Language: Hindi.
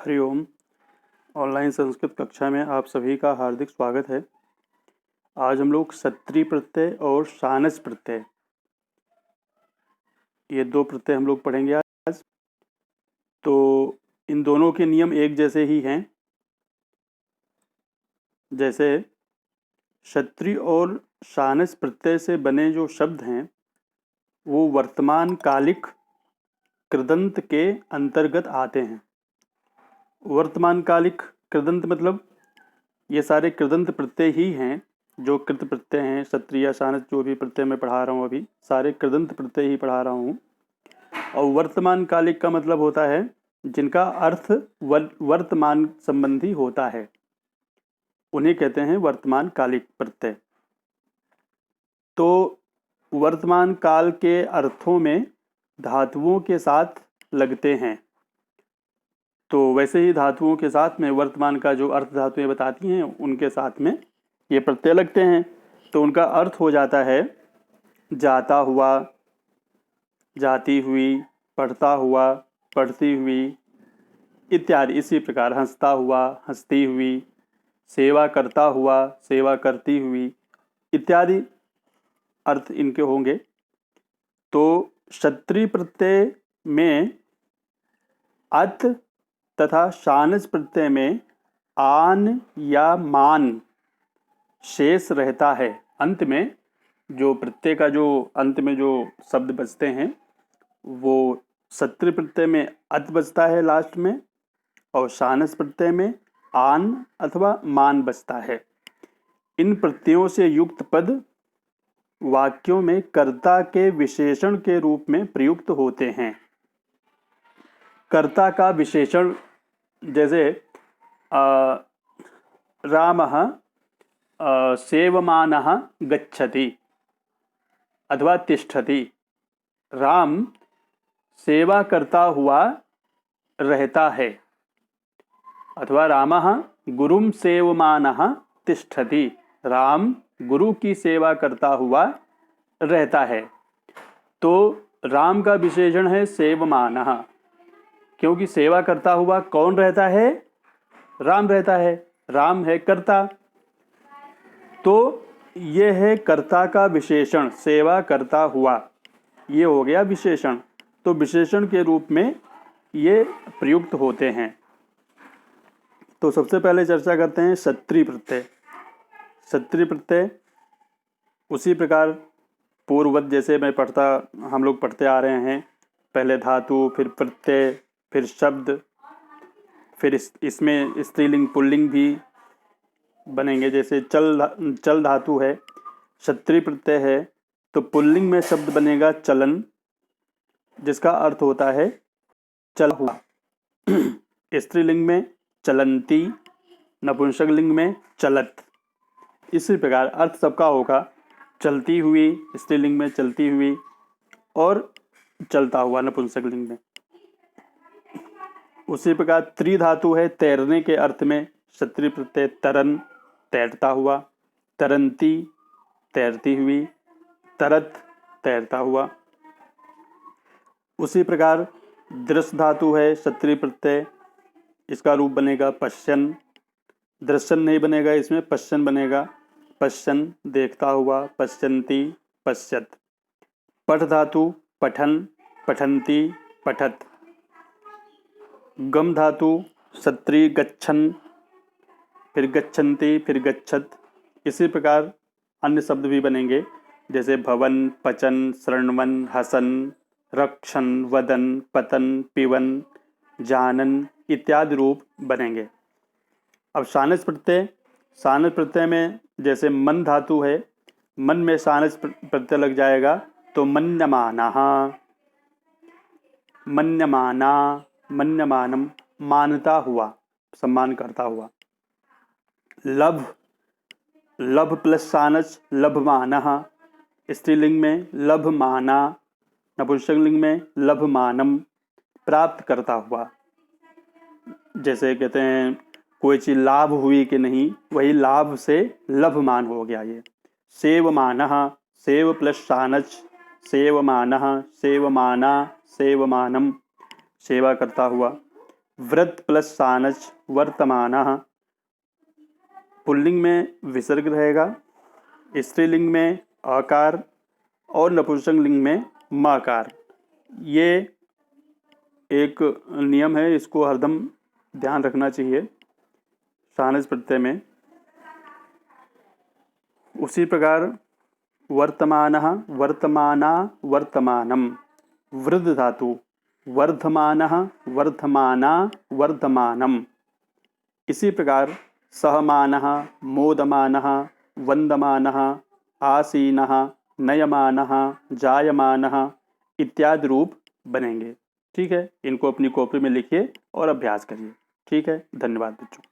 हरिओम। ऑनलाइन संस्कृत कक्षा में आप सभी का हार्दिक स्वागत है। आज हम लोग सत्री प्रत्यय और शानच प्रत्यय, ये दो प्रत्यय हम लोग पढ़ेंगे आज। तो इन दोनों के नियम एक जैसे ही हैं। जैसे क्षत्रिय और शानच प्रत्यय से बने जो शब्द हैं वो वर्तमान कालिक कृदंत के अंतर्गत आते हैं। वर्तमान कालिक कृदंत मतलब ये सारे कृदंत प्रत्यय ही हैं जो कृत प्रत्यय हैं। क्षत्रिय शानच जो भी प्रत्यय मैं पढ़ा रहा हूँ अभी सारे कृदंत प्रत्यय ही पढ़ा रहा हूँ। और वर्तमान कालिक का मतलब होता है जिनका अर्थ वर्तमान संबंधी होता है, उन्हें कहते हैं वर्तमान कालिक प्रत्यय। तो वर्तमान काल के अर्थों में धातुओं के साथ लगते हैं। तो वैसे ही धातुओं के साथ में वर्तमान का जो अर्थ धातुएं बताती हैं उनके साथ में ये प्रत्यय लगते हैं। तो उनका अर्थ हो जाता है जाता हुआ, जाती हुई, पढ़ता हुआ, पढ़ती हुई इत्यादि। इसी प्रकार हंसता हुआ, हंसती हुई, सेवा करता हुआ, सेवा करती हुई इत्यादि अर्थ इनके होंगे। तो क्षत्रिय प्रत्यय में अत तथा शानच प्रत्यय में आन या मान शेष रहता है। अंत में जो प्रत्यय का जो अंत में जो शब्द बचते हैं वो क्षत्रिय प्रत्यय में अत बचता है लास्ट में, और शानच प्रत्यय में आन अथवा मान बचता है। इन प्रत्ययों से युक्त पद वाक्यों में कर्ता के विशेषण के रूप में प्रयुक्त होते हैं। कर्ता का विशेषण जैसे रामः सेवमानः गच्छति अथवा तिष्ठति। राम सेवा करता हुआ रहता है, अथवा रामः गुरुं सेवमानः तिष्ठति। राम गुरु की सेवा करता हुआ रहता है। तो राम का विशेषण है सेवमानः, क्योंकि सेवा करता हुआ कौन रहता है? राम रहता है। राम है कर्ता, तो ये है कर्ता का विशेषण, सेवा करता हुआ, ये हो गया विशेषण। तो विशेषण के रूप में ये प्रयुक्त होते हैं। तो सबसे पहले चर्चा करते हैं क्षत्रिय प्रत्यय। क्षत्रिय प्रत्यय उसी प्रकार पूर्ववत जैसे हम लोग पढ़ते आ रहे हैं। पहले धातु, फिर प्रत्यय, फिर शब्द, फिर इसमें स्त्रीलिंग पुल्लिंग भी बनेंगे। जैसे चल धातु है, क्षत्रिय प्रत्यय है, तो पुल्लिंग में शब्द बनेगा चलन, जिसका अर्थ होता है चल हुआ। स्त्रीलिंग में चलंती, नपुंसक लिंग में चलत। इसी प्रकार अर्थ सबका होगा चलती हुई स्त्रीलिंग में, चलती हुई, और चलता हुआ नपुंसक लिंग में। उसी प्रकार त्रिधातु है तैरने के अर्थ में। क्षत्रिय प्रत्यय तरन, तैरता हुआ, तरंती, तैरती हुई, तरत, तैरता हुआ। उसी प्रकार दृश्य धातु है क्षत्रिय प्रत्यय, इसका रूप बनेगा पश्यन। दृश्यन नहीं बनेगा, इसमें पश्यन बनेगा। पश्यन देखता हुआ, पश्यंती, पश्यत। पठ धातु पठन, पठंती, पठत। गम धातु क्षत्रिय गच्छन, फिर गच्छन्ति, फिर गच्छत। इसी प्रकार अन्य शब्द भी बनेंगे, जैसे भवन, पचन, शृण्वन, हसन, रक्षन, वदन, पतन, पिवन, जानन इत्यादि रूप बनेंगे। अब शानच प्रत्यय। शानच प्रत्यय में जैसे मन धातु है, मन में शानच प्रत्यय लग जाएगा तो मन्यमानः, मन्यमाना, मन्यमानम, मानता हुआ, सम्मान करता हुआ। लभ, लभ प्लस शानच लभमानः। स्त्रीलिंग में लभमाना, नपुंसक लिंग में लभमानम, प्राप्त करता हुआ। जैसे कहते हैं कोई चीज लाभ हुई कि नहीं, वही लाभ से लभमान हो गया। ये सेवमानः, सेव प्लस शानच, सेवमानः, सेवमाना, सेवमानम, सेवा करता हुआ। वृद्ध प्लस सानच वर्तमानः। पुल्लिंग में विसर्ग रहेगा, स्त्रीलिंग में अकार और नपुंसक लिंग में मकार। ये एक नियम है, इसको हरदम ध्यान रखना चाहिए सानस प्रत्यय में। उसी प्रकार वर्तमानः वर्तमाना वर्तमानम, वृद्ध धातु वर्धमानः वर्धमाना वर्धमानम। इसी प्रकार सहमानः मोदमानः वंदमानः आसीनः नयमानः जायमानः इत्यादि रूप बनेंगे। ठीक है, इनको अपनी कॉपी में लिखिए और अभ्यास करिए। ठीक है, धन्यवाद बच्चों।